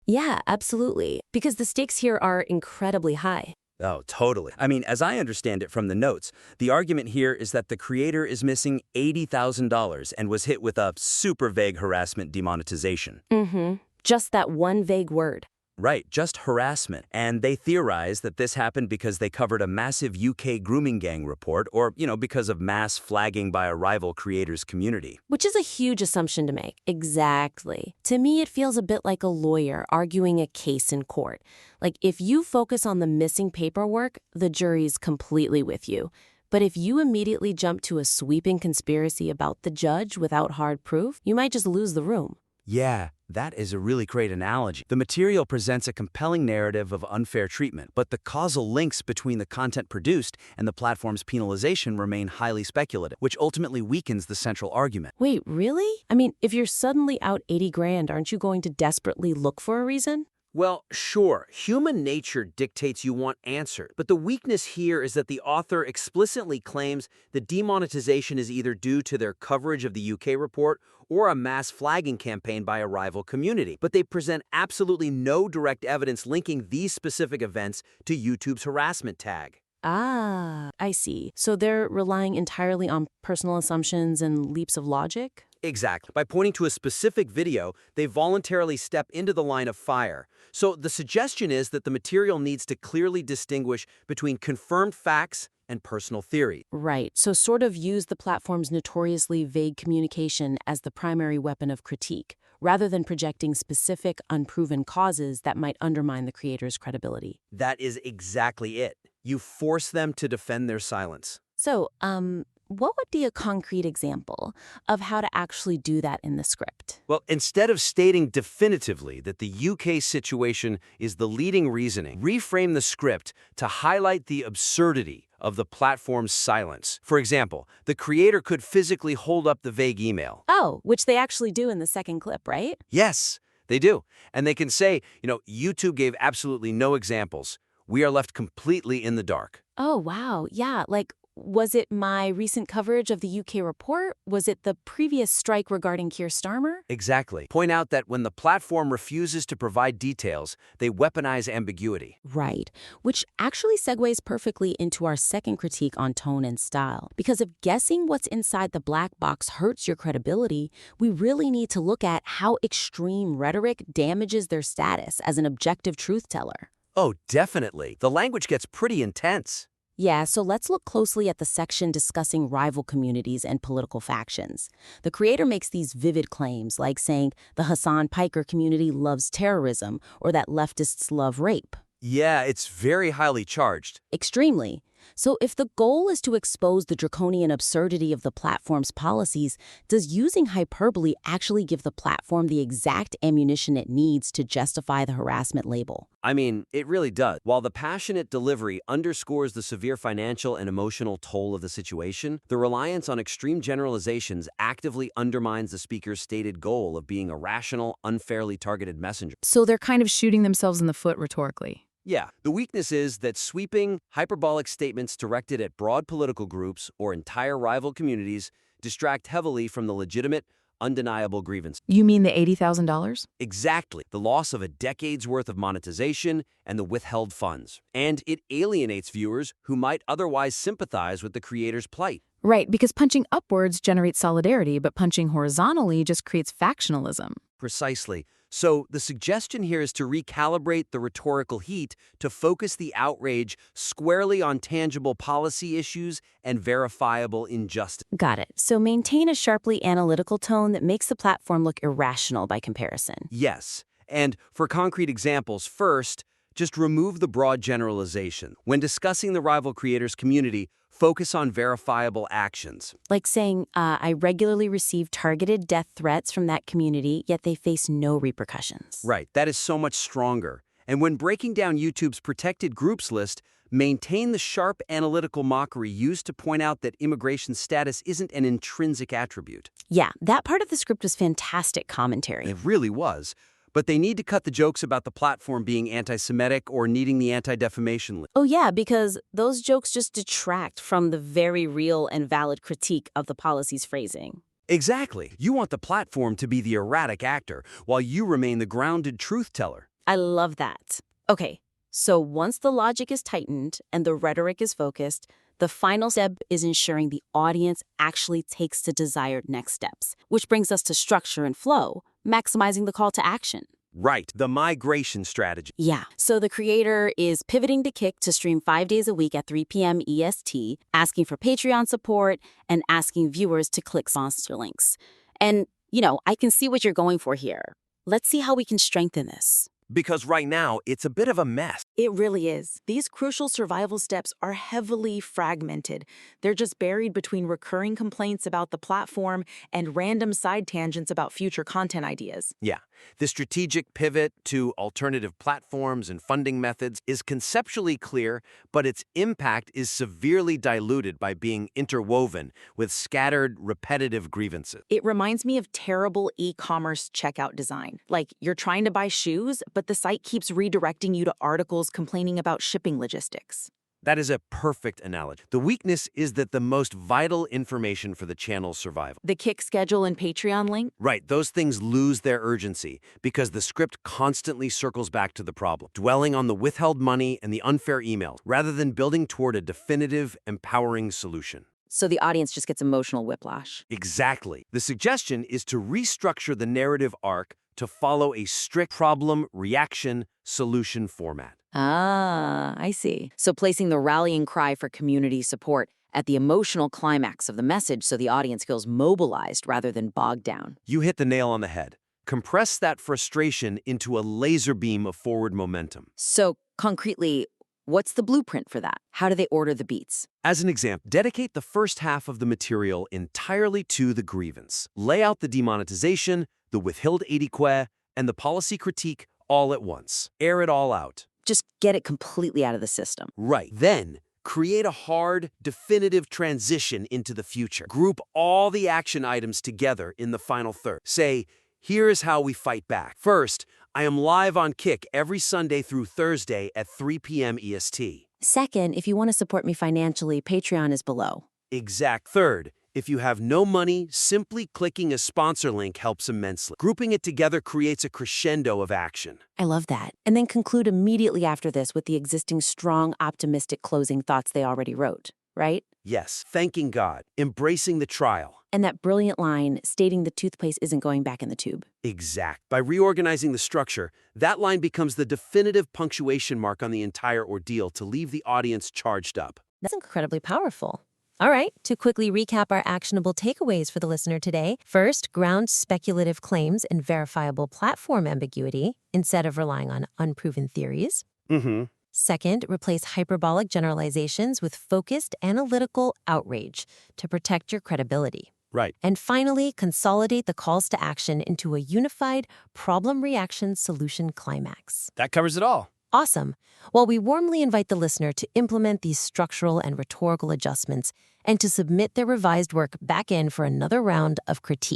Yeah, absolutely. Because the stakes here are incredibly high. Oh, totally. I mean, as I understand it from the notes, the argument here is that the creator is missing $80,000 and was hit with a super vague harassment demonetization. Mm-hmm. Just that one vague word. Right, just harassment. And they theorize that this happened because they covered a massive UK grooming gang report or, because of mass flagging by a rival creators community. Which is a huge assumption to make. Exactly. To me, it feels a bit like a lawyer arguing a case in court. Like, if you focus on the missing paperwork, the jury's completely with you. But if you immediately jump to a sweeping conspiracy about the judge without hard proof, you might just lose the room. Yeah, that is a really great analogy. The material presents a compelling narrative of unfair treatment, but the causal links between the content produced and the platform's penalization remain highly speculative, which ultimately weakens the central argument. Wait, really? I mean, if you're suddenly out 80 grand, aren't you going to desperately look for a reason? Well, sure, human nature dictates you want answers, but the weakness here is that the author explicitly claims that demonetization is either due to their coverage of the UK report or a mass flagging campaign by a rival community. But they present absolutely no direct evidence linking these specific events to YouTube's harassment tag. Ah, I see. So they're relying entirely on personal assumptions and leaps of logic? Exactly. By pointing to a specific video, they voluntarily step into the line of fire. So the suggestion is that the material needs to clearly distinguish between confirmed facts and personal theory. Right. So sort of use the platform's notoriously vague communication as the primary weapon of critique, rather than projecting specific, unproven causes that might undermine the creator's credibility. That is exactly it. You force them to defend their silence. So, what would be a concrete example of how to actually do that in the script? Well, instead of stating definitively that the UK situation is the leading reasoning, reframe the script to highlight the absurdity of the platform's silence. For example, the creator could physically hold up the vague email. Oh, which they actually do in the second clip, right? Yes, they do. And they can say, YouTube gave absolutely no examples. We are left completely in the dark. Oh, wow. Yeah, like, was it my recent coverage of the UK report? Was it the previous strike regarding Keir Starmer? Exactly. Point out that when the platform refuses to provide details, they weaponize ambiguity. Right, which actually segues perfectly into our second critique on tone and style. Because if guessing what's inside the black box hurts your credibility, we really need to look at how extreme rhetoric damages their status as an objective truth teller. Oh, definitely. The language gets pretty intense. Yeah, so let's look closely at the section discussing rival communities and political factions. The creator makes these vivid claims, like saying the Hassan Piker community loves terrorism or that leftists love rape. Yeah, it's very highly charged. Extremely. So if the goal is to expose the draconian absurdity of the platform's policies, does using hyperbole actually give the platform the exact ammunition it needs to justify the harassment label? I mean, it really does. While the passionate delivery underscores the severe financial and emotional toll of the situation, the reliance on extreme generalizations actively undermines the speaker's stated goal of being a rational, unfairly targeted messenger. So they're kind of shooting themselves in the foot rhetorically. Yeah, the weakness is that sweeping, hyperbolic statements directed at broad political groups or entire rival communities distract heavily from the legitimate, undeniable grievance. You mean the $80,000? Exactly, the loss of a decade's worth of monetization and the withheld funds. And it alienates viewers who might otherwise sympathize with the creator's plight. Right, because punching upwards generates solidarity, but punching horizontally just creates factionalism. Precisely. So the suggestion here is to recalibrate the rhetorical heat to focus the outrage squarely on tangible policy issues and verifiable injustice. Got it. So maintain a sharply analytical tone that makes the platform look irrational by comparison. Yes. And for concrete examples, first, just remove the broad generalization. When discussing the rival creators community, focus on verifiable actions. Like saying, I regularly receive targeted death threats from that community, yet they face no repercussions. Right, that is so much stronger. And when breaking down YouTube's protected groups list, maintain the sharp analytical mockery used to point out that immigration status isn't an intrinsic attribute. Yeah, that part of the script was fantastic commentary. It really was. But they need to cut the jokes about the platform being anti-Semitic or needing the anti-defamation list. Oh yeah, because those jokes just detract from the very real and valid critique of the policy's phrasing. Exactly. You want the platform to be the erratic actor, while you remain the grounded truth teller. I love that. Okay, so once the logic is tightened and the rhetoric is focused, the final step is ensuring the audience actually takes the desired next steps, which brings us to structure and flow, maximizing the call to action. Right, the migration strategy. Yeah, so the creator is pivoting to Kick to stream 5 days a week at 3 p.m. EST, asking for Patreon support, and asking viewers to click sponsor links. And, I can see what you're going for here. Let's see how we can strengthen this. Because right now, it's a bit of a mess. It really is. These crucial survival steps are heavily fragmented. They're just buried between recurring complaints about the platform and random side tangents about future content ideas. Yeah, the strategic pivot to alternative platforms and funding methods is conceptually clear, but its impact is severely diluted by being interwoven with scattered, repetitive grievances. It reminds me of terrible e-commerce checkout design. Like, you're trying to buy shoes, but the site keeps redirecting you to articles complaining about shipping logistics. That is a perfect analogy. The weakness is that the most vital information for the channel's survival. The Kick schedule and Patreon link? Right, those things lose their urgency because the script constantly circles back to the problem, dwelling on the withheld money and the unfair emails, rather than building toward a definitive, empowering solution. So the audience just gets emotional whiplash. Exactly. The suggestion is to restructure the narrative arc to follow a strict problem, reaction, solution format. Ah, I see. So placing the rallying cry for community support at the emotional climax of the message so the audience feels mobilized rather than bogged down. You hit the nail on the head. Compress that frustration into a laser beam of forward momentum. So concretely, what's the blueprint for that? How do they order the beats? As an example, dedicate the first half of the material entirely to the grievance. Lay out the demonetization, the withheld etiquette, and the policy critique all at once. Air it all out. Just get it completely out of the system. Right. Then, create a hard, definitive transition into the future. Group all the action items together in the final third. Say, here is how we fight back. First, I am live on Kick every Sunday through Thursday at 3 p.m. EST. Second, if you want to support me financially, Patreon is below. Exact. Third, if you have no money, simply clicking a sponsor link helps immensely. Grouping it together creates a crescendo of action. I love that. And then conclude immediately after this with the existing strong, optimistic closing thoughts they already wrote, right? Yes, thanking God, embracing the trial. And that brilliant line stating the toothpaste isn't going back in the tube. Exact. By reorganizing the structure, that line becomes the definitive punctuation mark on the entire ordeal to leave the audience charged up. That's incredibly powerful. All right, to quickly recap our actionable takeaways for the listener today. First, ground speculative claims in verifiable platform ambiguity instead of relying on unproven theories. Second, replace hyperbolic generalizations with focused analytical outrage to protect your credibility. Right. And finally, consolidate the calls to action into a unified problem-reaction-solution climax. That covers it all. Awesome. Well, we warmly invite the listener to implement these structural and rhetorical adjustments and to submit their revised work back in for another round of critique.